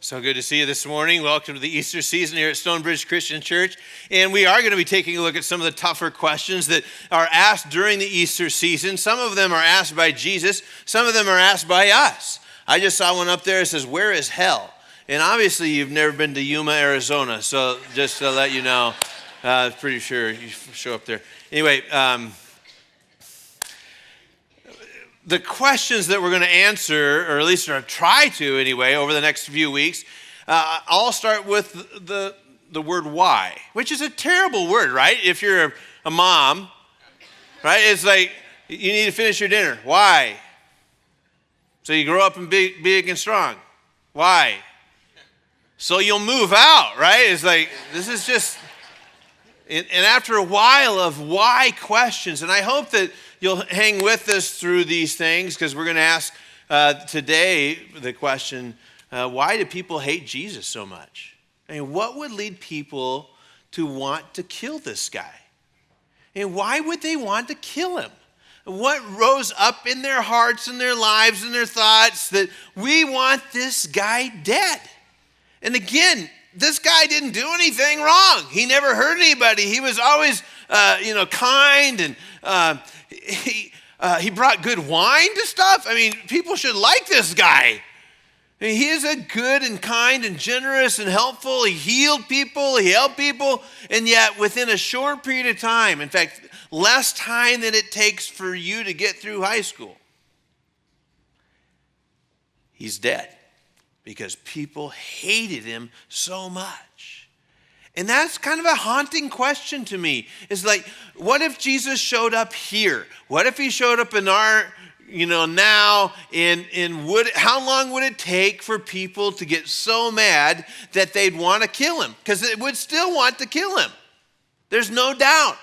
So good to see you this morning. Welcome to the Easter season here at StoneBridge Christian Church. And we are going to be taking a look at some of the tougher questions that are asked during the Easter season. Some of them are asked by Jesus. Some of them are asked by us. I just saw one up there that says, "Where is hell?" And obviously you've never been to Yuma, Arizona. So just to let you know, pretty sure you show up there. Anyway, the questions that we're going to answer, or at least try to anyway, over the next few weeks, I'll start with the word why, which is a terrible word, right? If you're a mom, right? It's like, you need to finish your dinner. Why? So you grow up and big and strong. Why? So you'll move out, right? It's like, this is just, and after a while of why questions, and I hope that you'll hang with us through these things, because we're going to ask today the question, why do people hate Jesus so much? I mean, what would lead people to want to kill this guy? And why would they want to kill him? What rose up in their hearts and their lives and their thoughts that we want this guy dead? And again, this guy didn't do anything wrong. He never hurt anybody. He was always, kind, and he brought good wine to stuff. I mean, people should like this guy. I mean, he is a good and kind and generous and helpful. He healed people. He helped people. And yet, within a short period of time, in fact, less time than it takes for you to get through high school, he's dead because people hated him so much. And that's kind of a haunting question to me. It's like, what if Jesus showed up here? What if he showed up in our, now, how long would it take for people to get so mad that they'd want to kill him? Because they would still want to kill him. There's no doubt.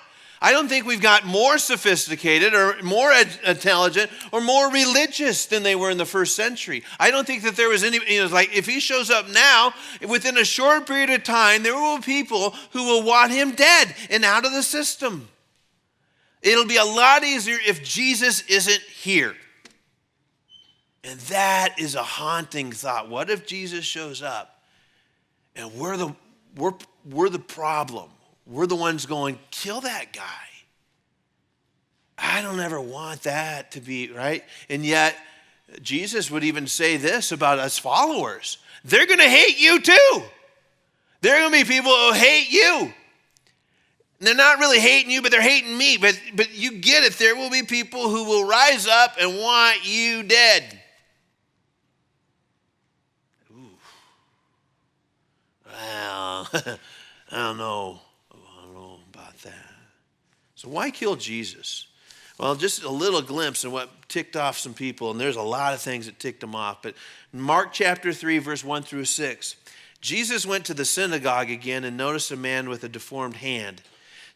I don't think we've got more sophisticated or more intelligent or more religious than they were in the first century. I don't think that there was any, like if he shows up now, within a short period of time, there will be people who will want him dead and out of the system. It'll be a lot easier if Jesus isn't here. And that is a haunting thought. What if Jesus shows up and we're the problem? We're the ones going, kill that guy. I don't ever want that to be, right? And yet, Jesus would even say this about us followers. They're going to hate you too. There are going to be people who hate you. And they're not really hating you, but they're hating me. But you get it. There will be people who will rise up and want you dead. Ooh. Well, I don't know. So why kill Jesus? Well, just a little glimpse of what ticked off some people, and there's a lot of things that ticked them off. But Mark chapter 3, verse 1 through 6, Jesus went to the synagogue again and noticed a man with a deformed hand.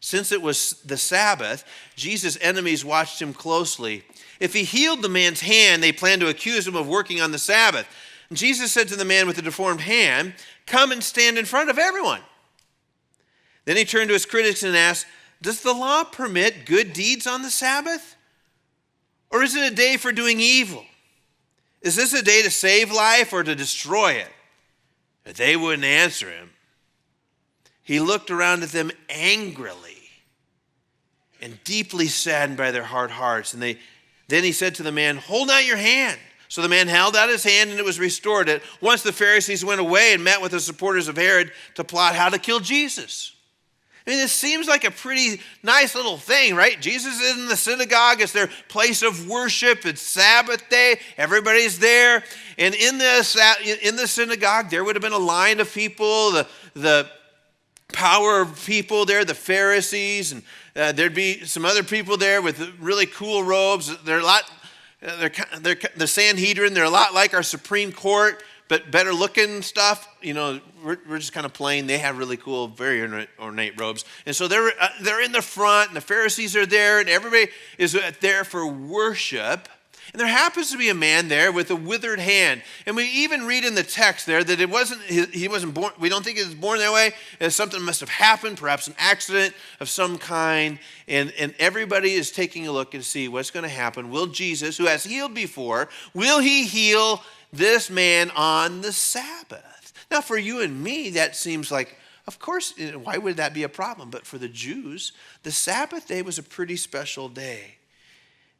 Since it was the Sabbath, Jesus' enemies watched him closely. If he healed the man's hand, they planned to accuse him of working on the Sabbath. And Jesus said to the man with the deformed hand, "Come and stand in front of everyone." Then he turned to his critics and asked, "Does the law permit good deeds on the Sabbath? Or is it a day for doing evil? Is this a day to save life or to destroy it?" But they wouldn't answer him. He looked around at them angrily and deeply saddened by their hard hearts. And then he said to the man, "Hold out your hand." So the man held out his hand and it was restored. At once the Pharisees went away and met with the supporters of Herod to plot how to kill Jesus. I mean, this seems like a pretty nice little thing, right? Jesus is in the synagogue. It's their place of worship. It's Sabbath day. Everybody's there. And in the synagogue, there would have been a line of people, the power of people there, the Pharisees. And there'd be some other people there with really cool robes. They're the Sanhedrin. They're a lot like our Supreme Court, but better looking stuff. We're just kind of plain. They have really cool, very ornate robes. And so they're in the front, and the Pharisees are there, and everybody is there for worship. And there happens to be a man there with a withered hand. And we even read in the text there that he wasn't born, we don't think he was born that way. Something must have happened, perhaps an accident of some kind. And everybody is taking a look and see what's going to happen. Will Jesus, who has healed before, will he heal this man on the Sabbath? Now, for you and me, that seems like, of course, why would that be a problem? But for the Jews, the Sabbath day was a pretty special day.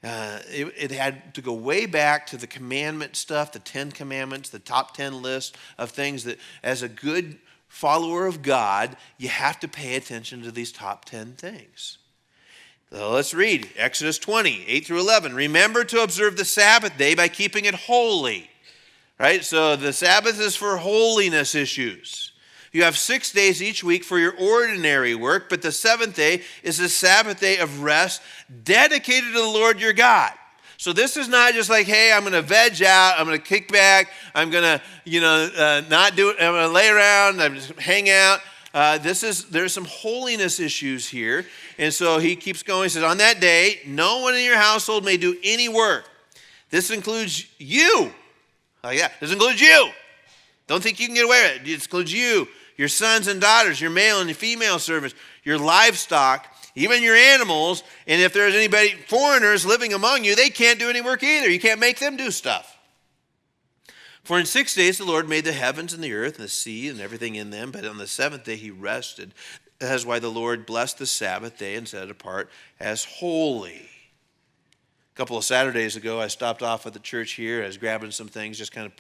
It had to go way back to the commandment stuff, the 10 commandments, the top 10 list of things that, as a good follower of God, you have to pay attention to these top 10 things. So let's read Exodus 20, 8 through 11. Remember to observe the Sabbath day by keeping it holy. Right? So the Sabbath is for holiness issues. You have 6 days each week for your ordinary work, but the seventh day is a Sabbath day of rest dedicated to the Lord your God. So this is not just like, hey, I'm going to veg out, I'm going to kick back, I'm going to, not do it, I'm going to lay around, I'm just hang out. There's some holiness issues here. And so he keeps going. He says, on that day, no one in your household may do any work. This includes you. Like that. This includes you. Don't think you can get away with it. It includes you, your sons and daughters, your male and your female servants, your livestock, even your animals. And if there's anybody, foreigners living among you, they can't do any work either. You can't make them do stuff. For in 6 days the Lord made the heavens and the earth and the sea and everything in them, but on the seventh day he rested. That is why the Lord blessed the Sabbath day and set it apart as holy. A couple of Saturdays ago, I stopped off at the church here. I was grabbing some things, just kind of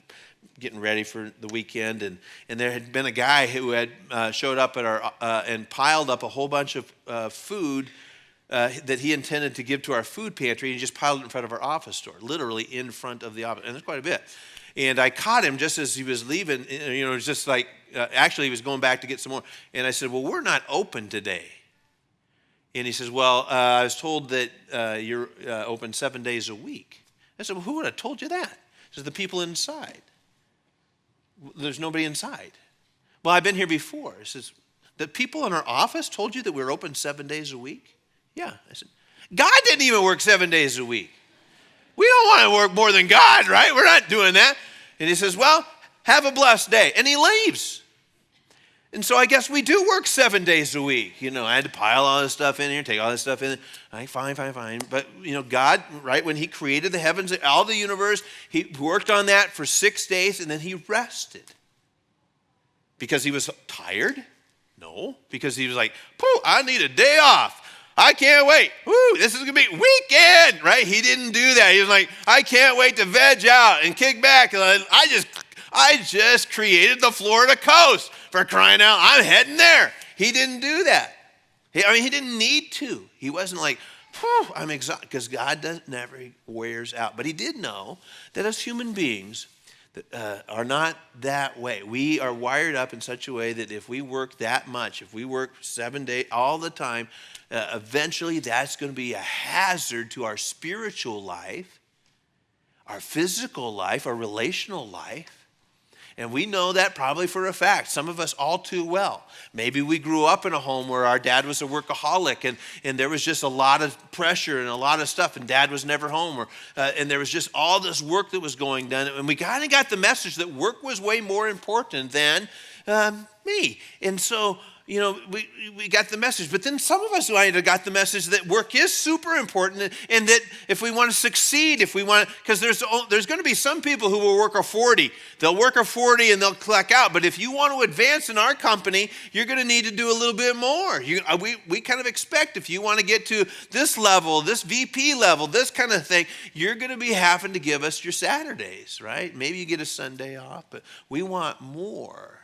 getting ready for the weekend. And there had been a guy who had showed up at our and piled up a whole bunch of food that he intended to give to our food pantry. And he just piled it in front of our office door, literally in front of the office. And it's quite a bit. And I caught him just as he was leaving. It was just like, actually he was going back to get some more. And I said, well, we're not open today. And he says, well, I was told that you're open 7 days a week. I said, well, who would have told you that? He says, the people inside. There's nobody inside. Well, I've been here before. He says, the people in our office told you that we're open 7 days a week? Yeah. I said, God didn't even work 7 days a week. We don't want to work more than God, right? We're not doing that. And he says, well, have a blessed day. And he leaves. And so I guess we do work 7 days a week. I had to pile all this stuff in here, take all this stuff in. Fine. But, God, right, when he created the heavens, all the universe, he worked on that for 6 days and then he rested. Because he was tired? No. Because he was like, I need a day off. I can't wait. Woo, this is going to be weekend, right? He didn't do that. He was like, I can't wait to veg out and kick back. And I just created the Florida coast, for crying out. I'm heading there. He didn't do that. He didn't need to. He wasn't like, I'm exhausted, because God never wears out. But he did know that as human beings are not that way. We are wired up in such a way that if we work that much, if we work 7 days all the time, eventually that's going to be a hazard to our spiritual life, our physical life, our relational life. And we know that probably for a fact, some of us all too well. Maybe we grew up in a home where our dad was a workaholic and there was just a lot of pressure and a lot of stuff and dad was never home. And there was just all this work that was going on. And we kind of got the message that work was way more important than me. And so, we got the message. But then some of us got the message that work is super important and that if we want to succeed, because there's going to be some people who will work a 40. They'll work a 40 and they'll clock out. But if you want to advance in our company, you're going to need to do a little bit more. We kind of expect if you want to get to this level, this VP level, this kind of thing, you're going to be having to give us your Saturdays, right? Maybe you get a Sunday off, but we want more.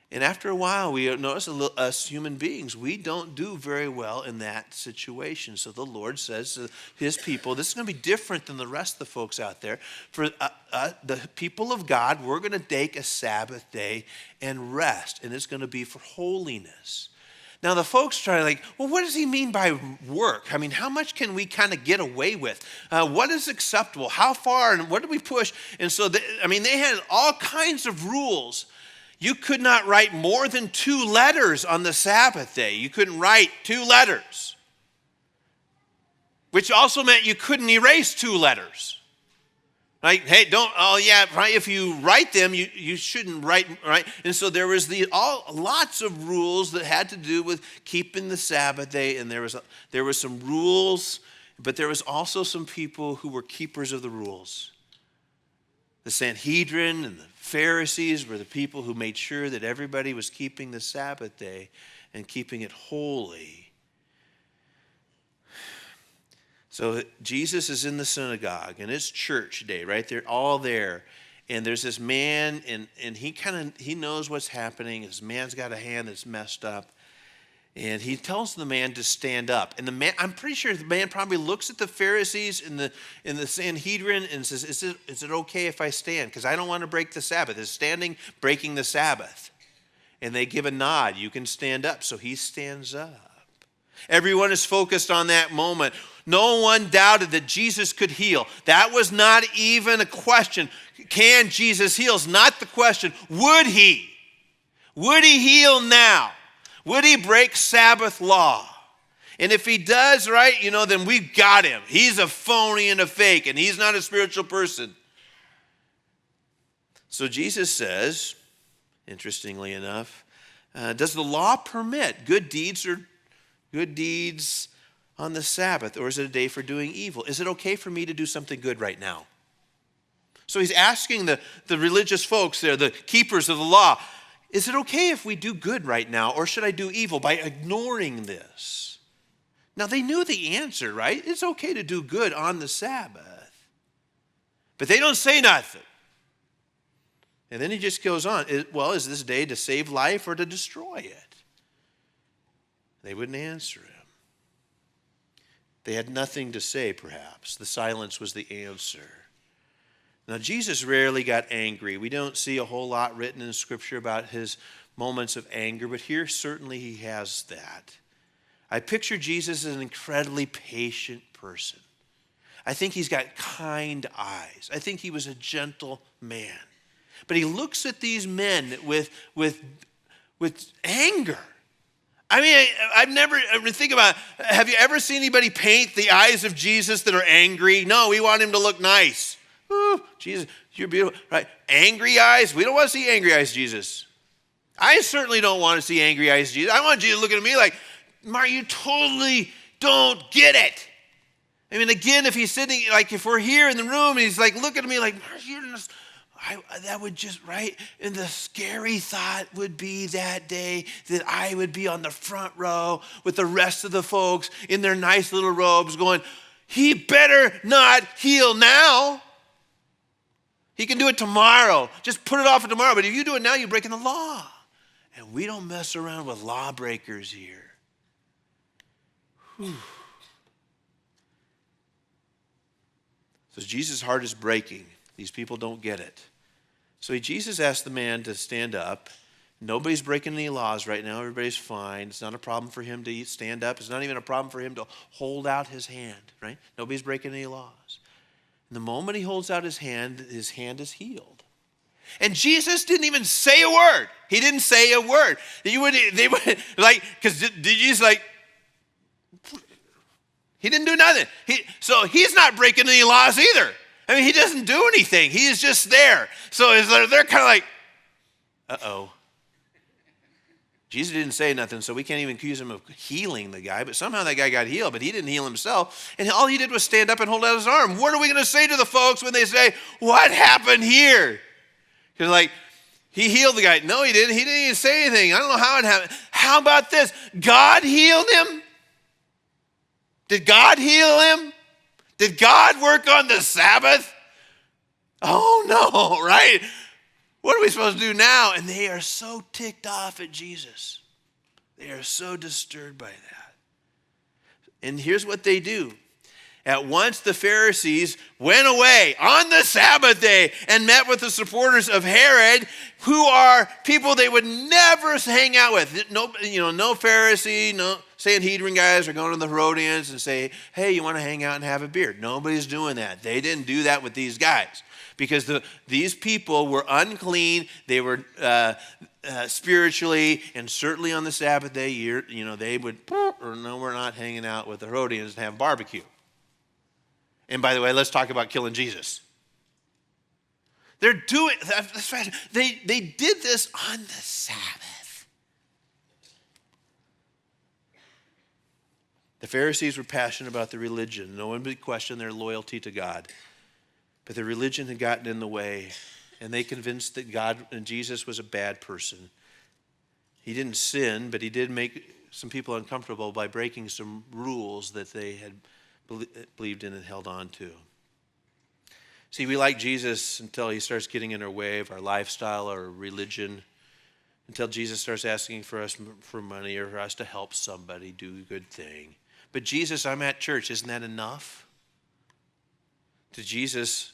And after a while, we notice us human beings, we don't do very well in that situation. So the Lord says to his people, this is going to be different than the rest of the folks out there. For the people of God, we're going to take a Sabbath day and rest. And it's going to be for holiness. Now, the folks try well, what does he mean by work? How much can we kind of get away with? What is acceptable? How far? And what do we push? And so, they had all kinds of rules. You could not write more than 2 letters on the Sabbath day. You couldn't write 2 letters, which also meant you couldn't erase 2 letters. Right? Hey, right, if you write them, you shouldn't write, right? And so there was lots of rules that had to do with keeping the Sabbath day, and there was some rules, but there was also some people who were keepers of the rules. The Sanhedrin and the Pharisees were the people who made sure that everybody was keeping the Sabbath day and keeping it holy. So Jesus is in the synagogue, and it's church day, right? They're all there. And there's this man, and he knows what's happening. This man's got a hand that's messed up. And he tells the man to stand up. And the man, I'm pretty sure the man probably looks at the Pharisees in the Sanhedrin and says, is it okay if I stand? Because I don't want to break the Sabbath. Is standing breaking the Sabbath? And they give a nod. You can stand up. So he stands up. Everyone is focused on that moment. No one doubted that Jesus could heal. That was not even a question. Can Jesus heal? Is not the question. Would he? Would he heal now? Would he break Sabbath law? And if he does, right, then we've got him. He's a phony and a fake, and he's not a spiritual person. So Jesus says, interestingly enough, does the law permit good deeds on the Sabbath, or is it a day for doing evil? Is it okay for me to do something good right now? So he's asking the religious folks there, the keepers of the law, is it okay if we do good right now, or should I do evil by ignoring this? Now, they knew the answer, right? It's okay to do good on the Sabbath. But they don't say nothing. And then he just goes on, is this day to save life or to destroy it? They wouldn't answer him. They had nothing to say, perhaps. The silence was the answer. Now, Jesus rarely got angry. We don't see a whole lot written in Scripture about his moments of anger, but here certainly he has that. I picture Jesus as an incredibly patient person. I think he's got kind eyes. I think he was a gentle man. But he looks at these men with anger. I mean, I've never think about, have you ever seen anybody paint the eyes of Jesus that are angry? No, we want him to look nice. Ooh, Jesus, you're beautiful. Right? Angry eyes? We don't want to see angry eyes, Jesus. I certainly don't want to see angry eyes, Jesus. I want you to look at me like, Mark, you totally don't get it. I mean, again, if he's sitting, like if we're here in the room and he's like looking at me like, Mark, that would just, right? And the scary thought would be that day that I would be on the front row with the rest of the folks in their nice little robes going, he better not heal now. He can do it tomorrow. Just put it off for tomorrow. But if you do it now, you're breaking the law. And we don't mess around with lawbreakers here. Whew. So Jesus' heart is breaking. These people don't get it. So Jesus asked the man to stand up. Nobody's breaking any laws right now. Everybody's fine. It's not a problem for him to stand up. It's not even a problem for him to hold out his hand, right? Nobody's breaking any laws. And the moment he holds out his hand is healed. And Jesus didn't even say a word. He didn't say a word. They would like, because Jesus he didn't do nothing. So he's not breaking any laws either. I mean, he doesn't do anything. He is just there. So they're kind of like, uh-oh. Jesus didn't say nothing, so we can't even accuse him of healing the guy. But somehow that guy got healed, but he didn't heal himself. And all he did was stand up and hold out his arm. What are we going to say to the folks when they say, what happened here? Because like, he healed the guy. No, he didn't. He didn't even say anything. I don't know how it happened. How about this? God healed him? Did God heal him? Did God work on the Sabbath? Oh, no, right? What are we supposed to do now? And they are so ticked off at Jesus. They are so disturbed by that. And here's what they do. At once the Pharisees went away on the Sabbath day and met with the supporters of Herod, who are people they would never hang out with. No Pharisee, no Sanhedrin guys are going to the Herodians and say, hey, you want to hang out and have a beer? Nobody's doing that. They didn't do that with these guys because these people were unclean. They were spiritually, and certainly on the Sabbath day, they would, or no, we're not hanging out with the Herodians and have barbecue. And by the way, let's talk about killing Jesus. They're doing, that's right, they did this on the Sabbath. The Pharisees were passionate about their religion. No one would question their loyalty to God. But their religion had gotten in the way, and they convinced that God and Jesus was a bad person. He didn't sin, but he did make some people uncomfortable by breaking some rules that they had believed in and held on to. See, we like Jesus until he starts getting in our way of our lifestyle or religion, until Jesus starts asking for us for money or for us to help somebody do a good thing. But Jesus, I'm at church. Isn't that enough? To Jesus,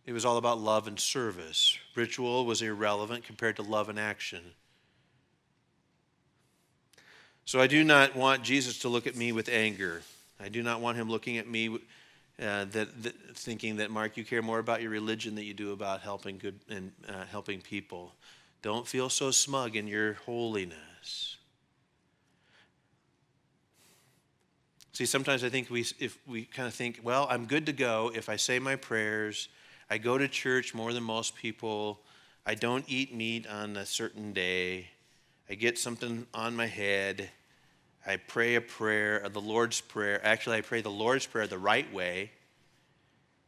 it was all about love and service. Ritual was irrelevant compared to love and action. So I do not want Jesus to look at me with anger. I do not want him looking at me thinking that, Mark, you care more about your religion than you do about helping helping people. Don't feel so smug in your holiness. See, sometimes I think if we kind of think, well, I'm good to go if I say my prayers, I go to church more than most people, I don't eat meat on a certain day, I get something on my head, I pray a prayer, the Lord's Prayer. Actually, I pray the Lord's Prayer the right way.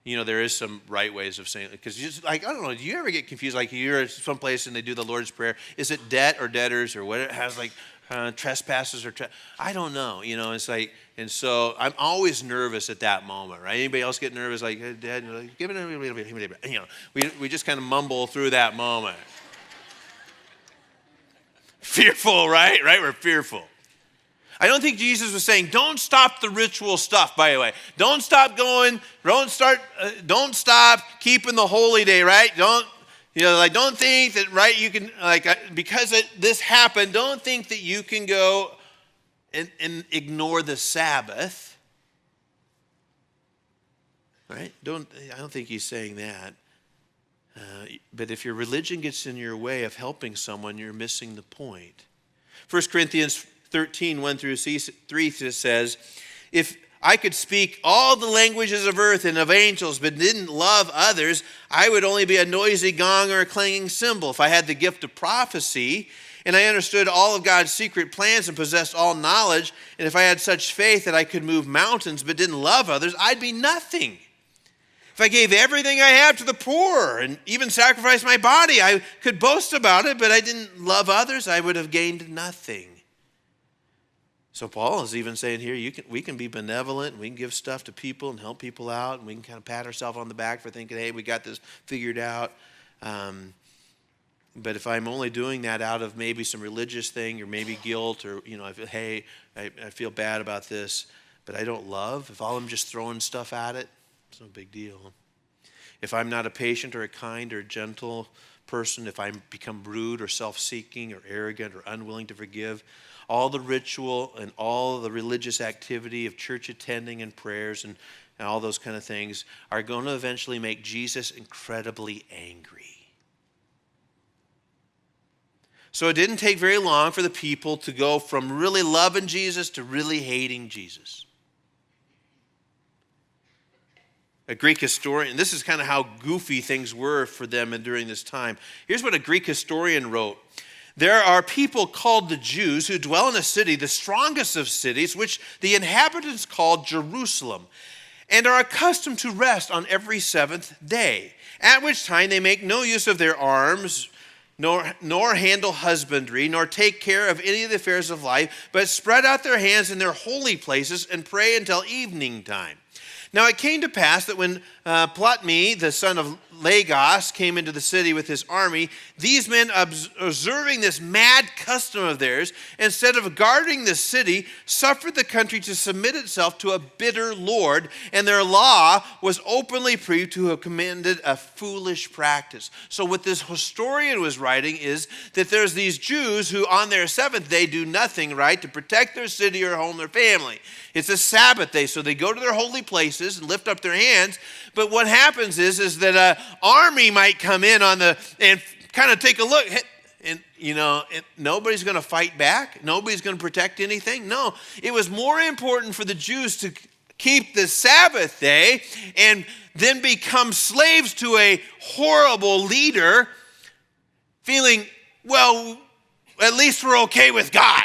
You know, there is some right ways of saying it. Because, I don't know, do you ever get confused? Like, you're at some place and they do the Lord's Prayer. Is it debt or debtors or what? It has, trespasses or... I don't know. You know, it's like... And so I'm always nervous at that moment, right? Anybody else get nervous? Like, hey, Dad, give it a little bit. You know, we just kind of mumble through that moment. Fearful, right? Right? We're fearful. I don't think Jesus was saying, don't stop the ritual stuff, by the way. Don't stop going, don't stop keeping the holy day, right? Don't think that, right, you can, because this happened, don't think that you can go and ignore the Sabbath. Right? I don't think he's saying that. But if your religion gets in your way of helping someone, you're missing the point. 1 Corinthians 13, 1 through 3 says, if I could speak all the languages of earth and of angels, but didn't love others, I would only be a noisy gong or a clanging cymbal. If I had the gift of prophecy, and I understood all of God's secret plans and possessed all knowledge, and if I had such faith that I could move mountains but didn't love others, I'd be nothing. If I gave everything I have to the poor and even sacrificed my body, I could boast about it, but I didn't love others, I would have gained nothing. So Paul is even saying here, we can be benevolent, we can give stuff to people and help people out, and we can kind of pat ourselves on the back for thinking, hey, we got this figured out. But if I'm only doing that out of maybe some religious thing or maybe guilt or, I feel bad about this, but I don't love, if all I'm just throwing stuff at it, it's no big deal. If I'm not a patient or a kind or a gentle person, if I become rude or self-seeking or arrogant or unwilling to forgive, all the ritual and all the religious activity of church attending and prayers and all those kind of things are going to eventually make Jesus incredibly angry. So it didn't take very long for the people to go from really loving Jesus to really hating Jesus. A Greek historian, this is kind of how goofy things were for them during this time. Here's what a Greek historian wrote. There are people called the Jews who dwell in a city, the strongest of cities, which the inhabitants call Jerusalem, and are accustomed to rest on every seventh day, at which time they make no use of their arms, nor handle husbandry, nor take care of any of the affairs of life, but spread out their hands in their holy places and pray until evening time. Now it came to pass that when Ptolemy, the son of Lagos, came into the city with his army, these men, observing this mad custom of theirs, instead of guarding the city, suffered the country to submit itself to a bitter lord, and their law was openly proved to have commanded a foolish practice. So what this historian was writing is that there's these Jews who on their seventh day do nothing, right, to protect their city or home, their family. It's a Sabbath day, so they go to their holy places and lift up their hands. But what happens is that an army might come in and kind of take a look, and nobody's going to fight back. Nobody's going to protect anything. No, it was more important for the Jews to keep the Sabbath day and then become slaves to a horrible leader, feeling, well, at least we're okay with God.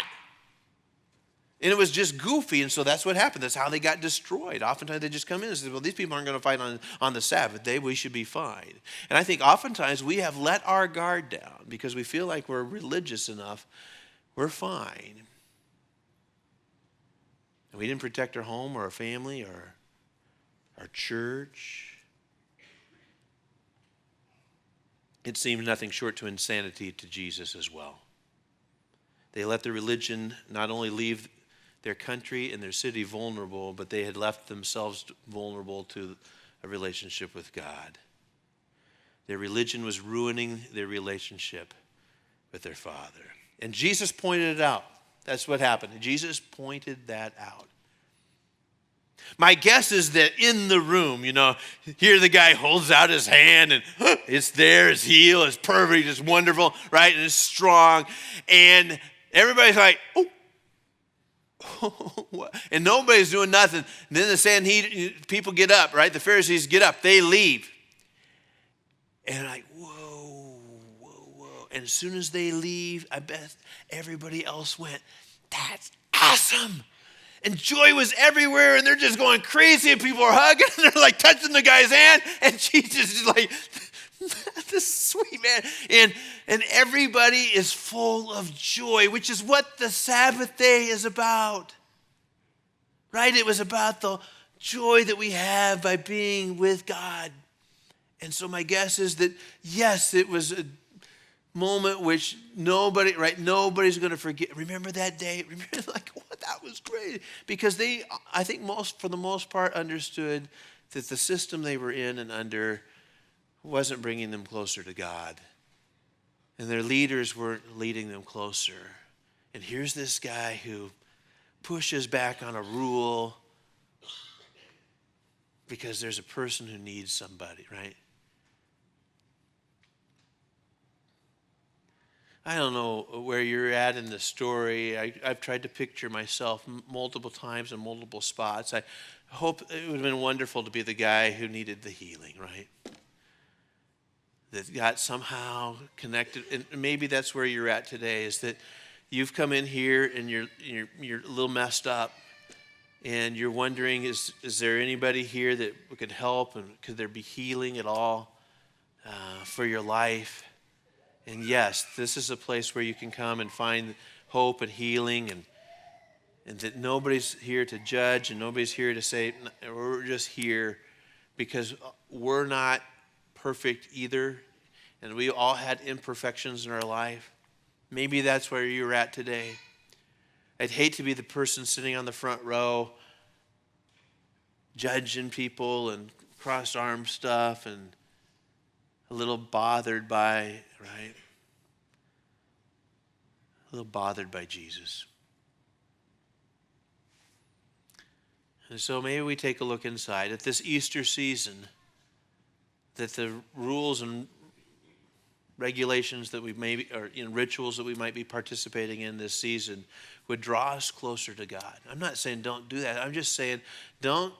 And it was just goofy, and so that's what happened. That's how they got destroyed. Oftentimes they just come in and say, well, these people aren't going to fight on the Sabbath day. We should be fine. And I think oftentimes we have let our guard down because we feel like we're religious enough. We're fine. And we didn't protect our home or our family or our church. It seemed nothing short to insanity to Jesus as well. They let their religion not only leave their country and their city vulnerable, but they had left themselves vulnerable to a relationship with God. Their religion was ruining their relationship with their Father. And Jesus pointed it out. That's what happened. Jesus pointed that out. My guess is that in the room, here the guy holds out his hand and it's there, it's healed, it's perfect, it's wonderful, right? And it's strong. And everybody's like, oh. And nobody's doing nothing. And then the Sanhedrin people get up, right? The Pharisees get up. They leave. And like, whoa. And as soon as they leave, I bet everybody else went, that's awesome. And joy was everywhere. And they're just going crazy. And people are hugging. And they're like touching the guy's hand. And Jesus is like, this is sweet, man. And everybody is full of joy, which is what the Sabbath day is about. Right? It was about the joy that we have by being with God. And so my guess is that, yes, it was a moment which nobody's going to forget. Remember that day? Remember, that was great. Because they, I think for the most part, understood that the system they were in and under wasn't bringing them closer to God. And their leaders weren't leading them closer. And here's this guy who pushes back on a rule because there's a person who needs somebody, right? I don't know where you're at in the story. I've tried to picture myself multiple times in multiple spots. I hope it would have been wonderful to be the guy who needed the healing, right? That got somehow connected. And maybe that's where you're at today, is that you've come in here and you're a little messed up. And you're wondering, is there anybody here that could help? And could there be healing at all for your life? And yes, this is a place where you can come and find hope and healing, and that nobody's here to judge and nobody's here to say, we're just here because we're not perfect either. And we all had imperfections in our life. Maybe that's where you're at today. I'd hate to be the person sitting on the front row judging people and cross-arm stuff and a little bothered by, right? A little bothered by Jesus. And so maybe we take a look inside at this Easter season, that the rules and regulations that we maybe, or rituals that we might be participating in this season would draw us closer to God. I'm not saying don't do that. I'm just saying don't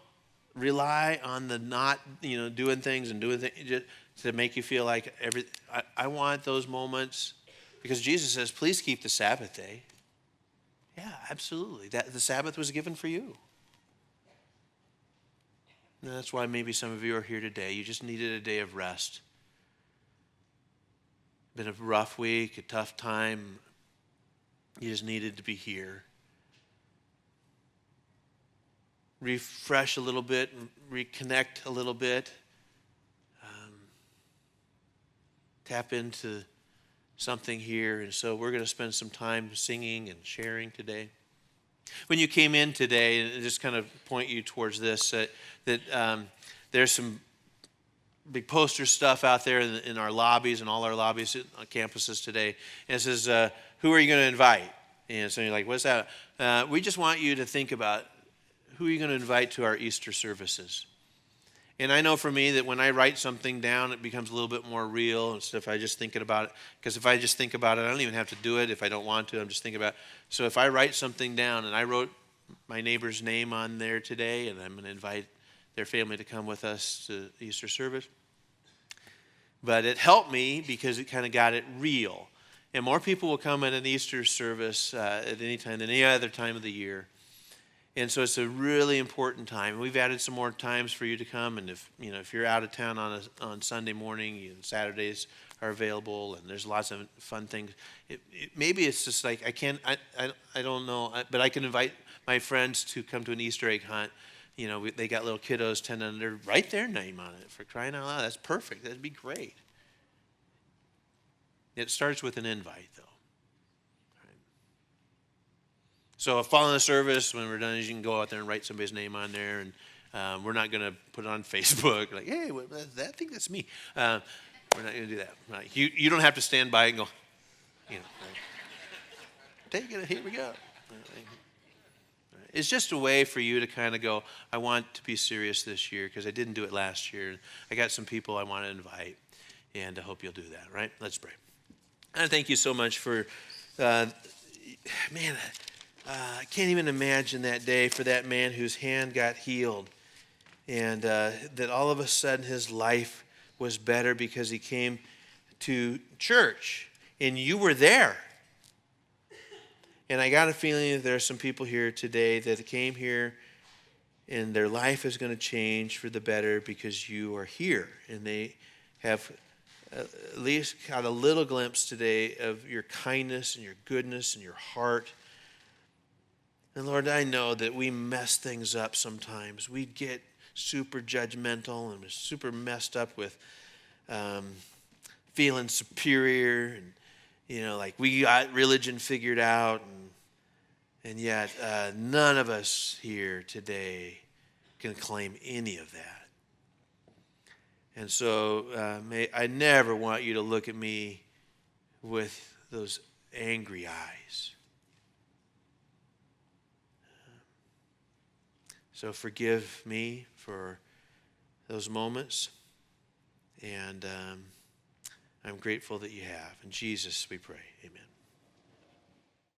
rely on the not, doing things just to make you feel like I want those moments, because Jesus says, please keep the Sabbath day. Yeah, absolutely. That the Sabbath was given for you. And that's why maybe some of you are here today. You just needed a day of rest. Been a rough week, a tough time. You just needed to be here. Refresh a little bit, reconnect a little bit. Tap into something here. And so we're going to spend some time singing and sharing today. When you came in today, and just kind of point you towards this, that there's some big poster stuff out there in our lobbies and all our lobbies on campuses today. And it says, who are you going to invite? And so you're like, what's that? We just want you to think about who are you going to invite to our Easter services. And I know for me that when I write something down, it becomes a little bit more real instead of I just thinking about it. Because if I just think about it, I don't even have to do it. If I don't want to, I'm just thinking about it. So if I write something down, and I wrote my neighbor's name on there today, and I'm going to invite their family to come with us to Easter service. But it helped me because it kind of got it real. And more people will come at an Easter service at any time than any other time of the year. And so it's a really important time. We've added some more times for you to come. And if you're out of town on Sunday morning, Saturdays are available, and there's lots of fun things. Maybe it's just like I don't know, but I can invite my friends to come to an Easter egg hunt. They got little kiddos tending to write their name on it. For crying out loud, that's perfect. That'd be great. It starts with an invite, though. Right. So following the service, when we're done, you can go out there and write somebody's name on there, and we're not going to put it on Facebook like, hey, I think that's me. We're not going to do that. Right. You don't have to stand by and go, right. Take it, here we go. Right. It's just a way for you to kind of go, I want to be serious this year because I didn't do it last year. I got some people I want to invite, and I hope you'll do that, right? Let's pray. And thank you so much for, I can't even imagine that day for that man whose hand got healed, and that all of a sudden his life was better because he came to church, and you were there. And I got a feeling that there are some people here today that came here and their life is going to change for the better because you are here. And they have at least got a little glimpse today of your kindness and your goodness and your heart. And Lord, I know that we mess things up sometimes. We get super judgmental and we're super messed up with feeling superior and like we got religion figured out, and yet none of us here today can claim any of that. And so I never want you to look at me with those angry eyes. So forgive me for those moments, and I'm grateful that you have. In Jesus we pray, amen.